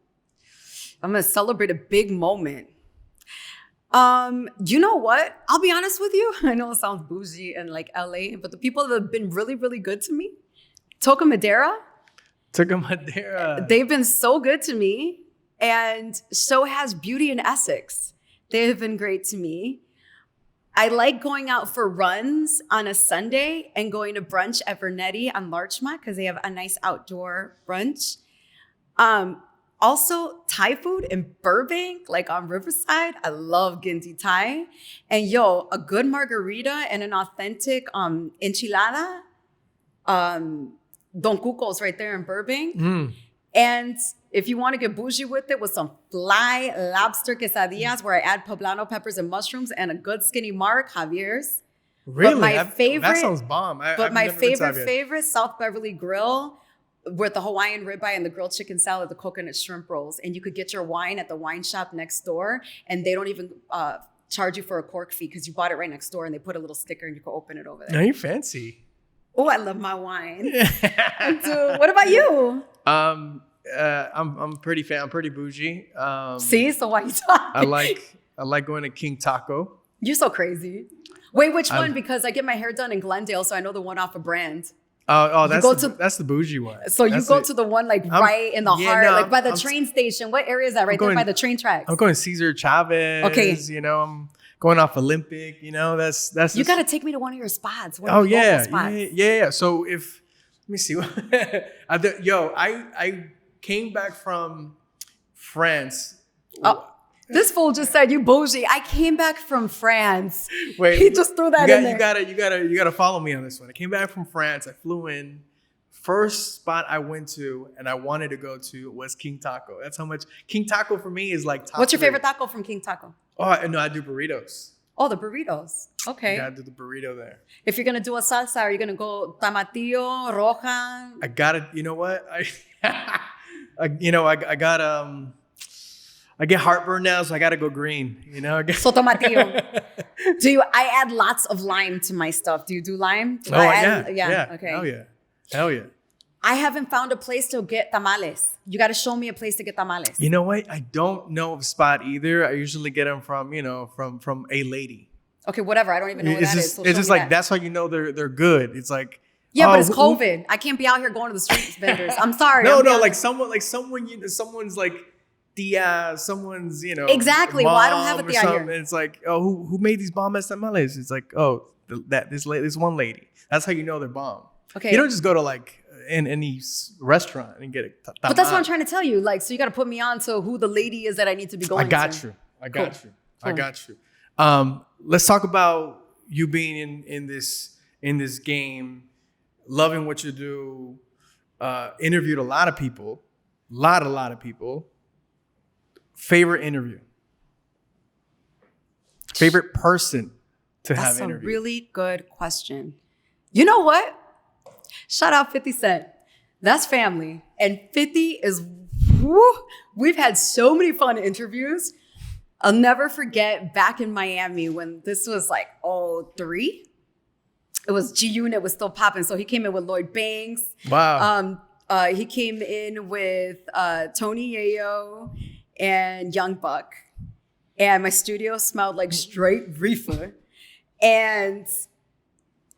I'm going to celebrate a big moment. You know what? I'll be honest with you. I know it sounds bougie and like LA, but the people that have been really, really good to me, Toca Madera. They've been so good to me. And so has Beauty in Essex. They have been great to me. I like going out for runs on a Sunday and going to brunch at Vernetti on Larchmont because they have a nice outdoor brunch. Also, Thai food in Burbank, like on Riverside. I love Ginty Thai. And a good margarita and an authentic enchilada. Don Cuco's right there in Burbank. And if you want to get bougie with it, with some fly lobster quesadillas where I add poblano peppers and mushrooms and a good skinny mark, Javier's. Really? But my favorite, that sounds bomb. But my favorite, South Beverly Grill with the Hawaiian ribeye and the grilled chicken salad, the coconut shrimp rolls. And you could get your wine at the wine shop next door. And they don't even charge you for a cork fee because you bought it right next door and they put a little sticker and you can open it over there. Now you're fancy. Oh, I love my wine. What about you? I'm pretty bougie. See, so why you talking? I like going to King Taco. You're so crazy. Wait, which one? Because I get my hair done in Glendale, so I know the one off a brand. That's the bougie one. So you go to the one right in the heart, like by the train station. What area is that? Right there by the train tracks. I'm going to Cesar Chavez. Okay. You know, I'm going off Olympic. You know, that's. You got to take me to one of your spots. Yeah. So let me see. I came back from France. Oh, this fool just said you bougie. I came back from France. Wait, he just threw that in there. You gotta follow me on this one. I came back from France. I flew in. First spot I went to and I wanted to go to was King Taco. That's how much King Taco for me is like top. What's your favorite taco from King Taco? Oh no, I do burritos. Oh, the burritos. Okay. Yeah, I do the burrito there. If you're gonna do a salsa, are you gonna go tomatillo, roja? I gotta. You know what? I get heartburn now, so I gotta go green. You know. So tomatillo. I add lots of lime to my stuff. Do you do lime? Yeah. Okay. Hell yeah. I haven't found a place to get tamales. You got to show me a place to get tamales. You know what? I don't know of a spot either. I usually get them from a lady. Okay, whatever. I don't even know what that is. So it's just like that's how you know they're good. It's like but it's COVID. I can't be out here going to the street vendors. I'm sorry. Someone's like tia, someone's exactly. Well, I don't have a tia here. And it's like, oh, who made these bomb ass tamales? It's like, oh, this one lady. That's how you know they're bomb. Okay. You don't just go to like in any restaurant and get it. But that's what I'm trying to tell you. Like, so you got to put me on to who the lady is that I need to be going to. I got you. Let's talk about you being in this game, loving what you do. Interviewed a lot of people, lot of people. Favorite interview. Favorite person to have interviewed. That's a really good question. You know what? Shout out 50 Cent. That's family. And 50 is, we've had so many fun interviews. I'll never forget back in Miami when this was like 03. It was G-Unit was still popping. So he came in with Lloyd Banks. Wow. He came in with Tony Yayo and Young Buck. And my studio smelled like straight reefer. And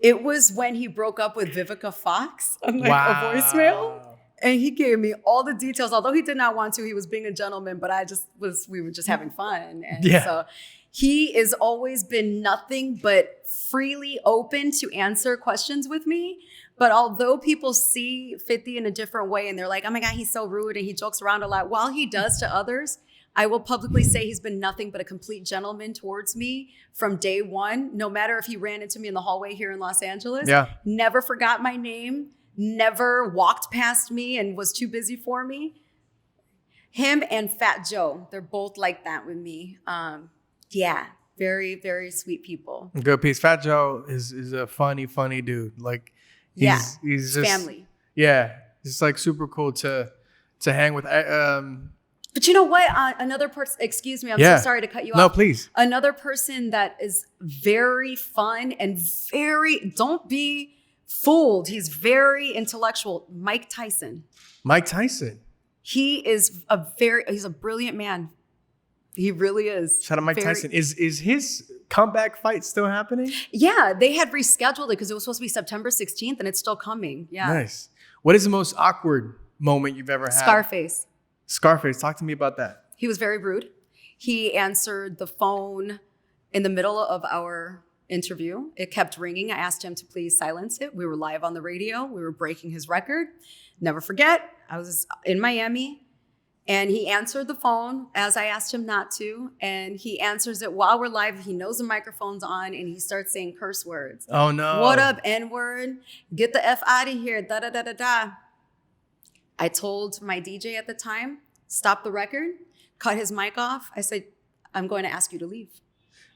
it was when he broke up with Vivica Fox on like a voicemail. And he gave me all the details. Although he did not want to, he was being a gentleman, but we were just having fun. And so he has always been nothing but freely open to answer questions with me. But although people see 50 in a different way and they're like, oh my God, he's so rude and he jokes around a lot, while he does to others, I will publicly say he's been nothing but a complete gentleman towards me from day one. No matter if he ran into me in the hallway here in Los Angeles, never forgot my name, never walked past me and was too busy for me. Him and Fat Joe, they're both like that with me. Very, very sweet people. Good piece. Fat Joe is a funny dude. Like, he's just family. Yeah, it's like super cool to hang with. But you know what? Another person. Excuse me. I'm so sorry to cut you off. No, please. Another person that is very fun and very. Don't be fooled. He's very intellectual. Mike Tyson. Mike Tyson. He's a brilliant man. He really is. Shout out Mike Tyson. Is his comeback fight still happening? Yeah, they had rescheduled it because it was supposed to be September 16th and it's still coming. Yeah. Nice. What is the most awkward moment you've ever had? Scarface. Talk to me about that. He was very rude. He answered the phone in the middle of our interview. It kept ringing. I asked him to please silence it. We were live on the radio. We were breaking his record. Never forget, I was in Miami. And he answered the phone as I asked him not to. And he answers it while we're live. He knows the microphone's on and he starts saying curse words. Oh, no. What up, N-word? Get the F out of here. Da-da-da-da-da. I told my DJ at the time, stop the record, cut his mic off. I said, I'm going to ask you to leave.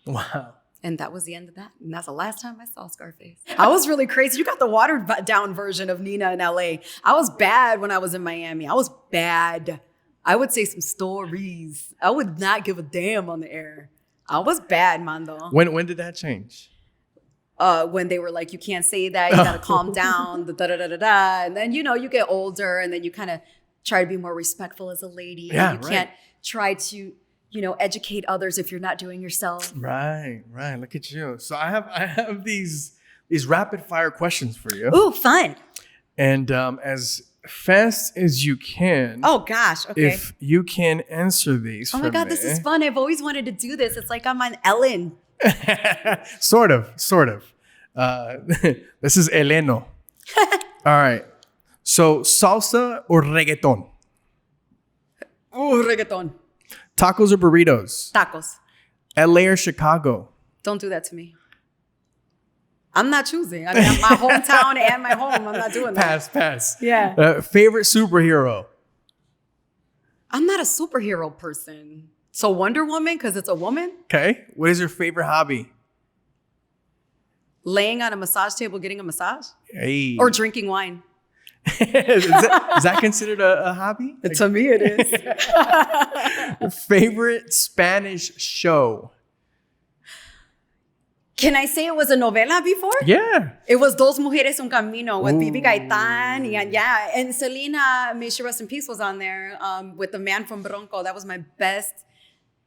Wow. And that was the end of that. And that's the last time I saw Scarface. I was really crazy. You got the watered down version of Nina in LA. I was bad when I was in Miami. I was bad. I would say some stories. I would not give a damn on the air. I was bad, Mando. When did that change? When they were like, you can't say that, you gotta calm down, the da-da-da-da-da. And then, you get older and then you kind of try to be more respectful as a lady. Yeah, you can't try to, educate others if you're not doing yourself. Right. Look at you. So I have these rapid fire questions for you. Ooh, fun. And as fast as you can. Oh gosh, okay. If you can answer these. Oh my God, this is fun. I've always wanted to do this. It's like I'm on Ellen. Sort of. This is Eleno. All right. So salsa or reggaeton? Oh, reggaeton. Tacos or burritos? Tacos. LA or Chicago? Don't do that to me. I'm not choosing. I mean, my hometown and my home. I'm not doing that. Pass. Yeah. Favorite superhero? I'm not a superhero person. So Wonder Woman, because it's a woman. Okay. What is your favorite hobby? Laying on a massage table, getting a massage. Hey. Or drinking wine. Is that considered a hobby? To me, it is. Favorite Spanish show? Can I say it was a novela before? Yeah. It was Dos Mujeres Un Camino with Bibi Gaitán. And Selena, may she rest in peace, was on there with the man from Bronco. That was my best.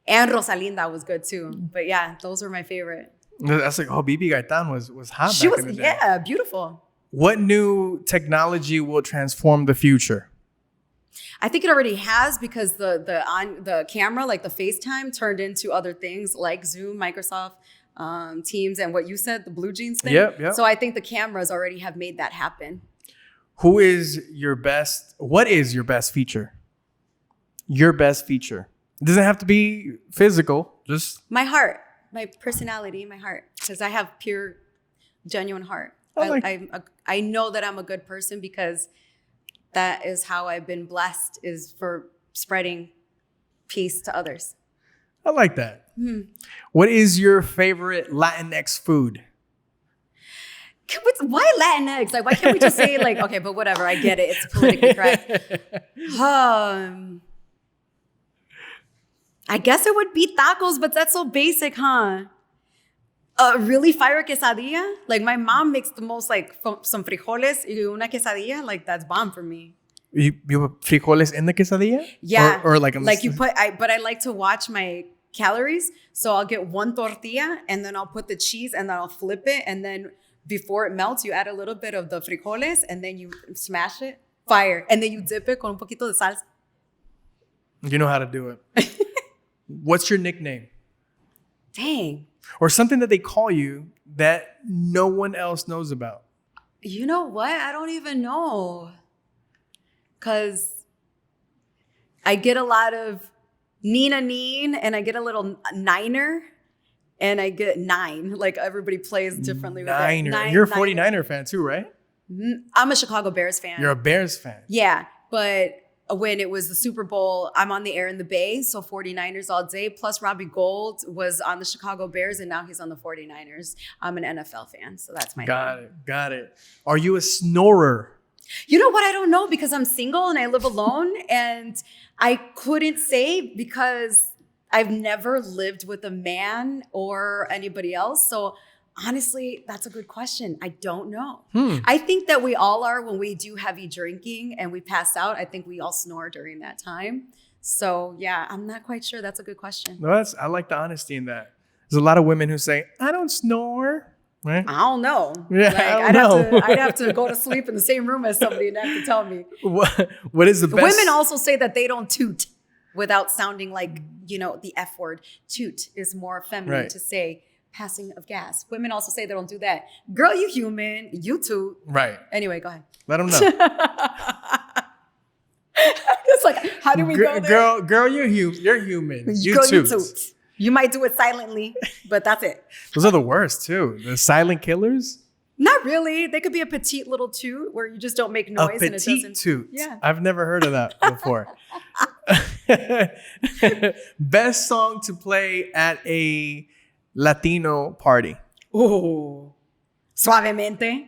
And Rosalinda was good too. But yeah, those were my favorite. That's like, Bibi Gaitán was hot She back was, in the day. yeah, beautiful. What new technology will transform the future? I think it already has because the camera, like the FaceTime, turned into other things like Zoom, Microsoft Teams, and what you said, the BlueJeans thing. Yep. So I think the cameras already have made that happen. What is your best feature? Your best feature. It doesn't have to be physical, just... My heart, my personality, my heart. Because I have pure, genuine heart. I know that I'm a good person because that is how I've been blessed, is for spreading peace to others. I like that. What is your favorite Latinx food? Why Latinx? Like, why can't we just say like, okay, but whatever, I get it. It's politically correct. I guess it would be tacos, but that's so basic, huh? Really fire quesadilla? Like my mom makes the most like some frijoles y una quesadilla. Like that's bomb for me. You put frijoles in the quesadilla? Yeah. Or like you put, but I like to watch my calories. So I'll get one tortilla and then I'll put the cheese and then I'll flip it. And then before it melts, you add a little bit of the frijoles and then you smash it. Fire. And then you dip it con un poquito de salsa. You know how to do it. What's your nickname? Dang. Or something that they call you that no one else knows about? You know what? I don't even know. Because I get a lot of Nina and I get a little Niner. And I get 9. Like everybody plays differently with that. Niner. You're a 49er fan too, right? I'm a Chicago Bears fan. You're a Bears fan. Yeah, but when it was the Super Bowl, I'm on the air in the Bay, so 49ers all day. Plus Robbie Gould was on the Chicago Bears, and now he's on the 49ers. I'm an NFL fan, so that's my name. Got it. Are you a snorer? You know what? I don't know because I'm single and I live alone, and I couldn't say because I've never lived with a man or anybody else. So honestly, that's a good question. I don't know. I think that we all are when we do heavy drinking and we pass out. I think we all snore during that time. So yeah, I'm not quite sure. That's a good question. No, I like the honesty in that. There's a lot of women who say, I don't snore. Right? I don't know. Yeah, Like, I'd have to go to sleep in the same room as somebody and have to tell me. What is the best? Women also say that they don't toot without sounding like, the F word. Toot is more feminine to say passing of gas. Women also say they don't do that. Girl, you human. You toot. Right. Anyway, go ahead. Let them know. It's like, how do we go there? Girl, you're human. You Girl, toot. you toot. You might do it silently, but that's it. Those are the worst too. The silent killers. Not really. They could be a petite little toot where you just don't make noise A and it petite doesn't. toot. Yeah. I've never heard of that before. Best song to play at a Latino party. Oh, Suavemente.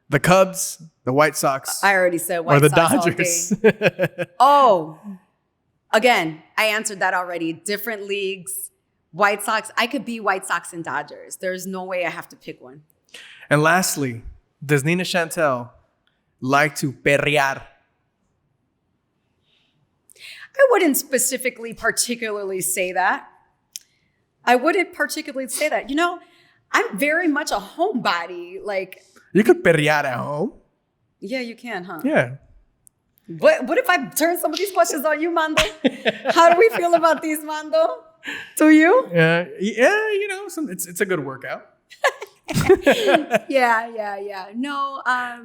The Cubs, the White Sox, I already said White or the Sox Dodgers. all day. Oh, again, I answered that already. Different leagues. White Sox. I could be White Sox and Dodgers. There's no way I have to pick one. And lastly, does Nina Chantele like to perrear? I wouldn't particularly say that. I'm very much a homebody. Like, You could perrear at home. yeah, you can, huh? Yeah. What if I turn some of these questions on you, Mando? How do we feel about these, Mando? Do you? Yeah. It's a good workout. Yeah. No, I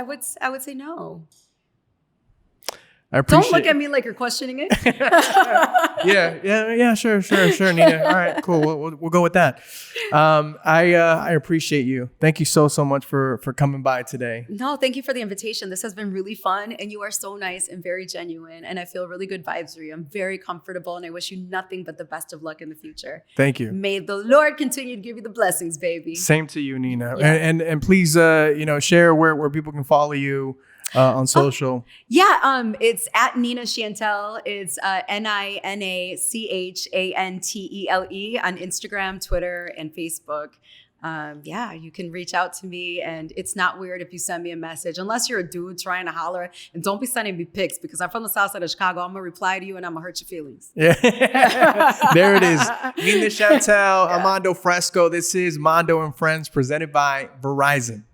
would say no. I appreciate. Don't look at me like you're questioning it. Yeah. Sure, Nina. All right, cool. We'll go with that. I appreciate you. Thank you so much for coming by today. No, thank you for the invitation. This has been really fun, and you are so nice and very genuine, and I feel really good vibes for you. I'm very comfortable, and I wish you nothing but the best of luck in the future. Thank you. May the Lord continue to give you the blessings, baby. Same to you, Nina. Yeah. And please, share where people can follow you. On social. It's at Nina Chantele. It's NinaChantele on Instagram, Twitter, and Facebook. You can reach out to me, and it's not weird if you send me a message, unless you're a dude trying to holler. And don't be sending me pics because I'm from the south side of Chicago. I'm gonna reply to you and I'm gonna hurt your feelings. Yeah, there it is. Nina Chantele, Mando Fresco. This is Mando and Friends presented by Verizon.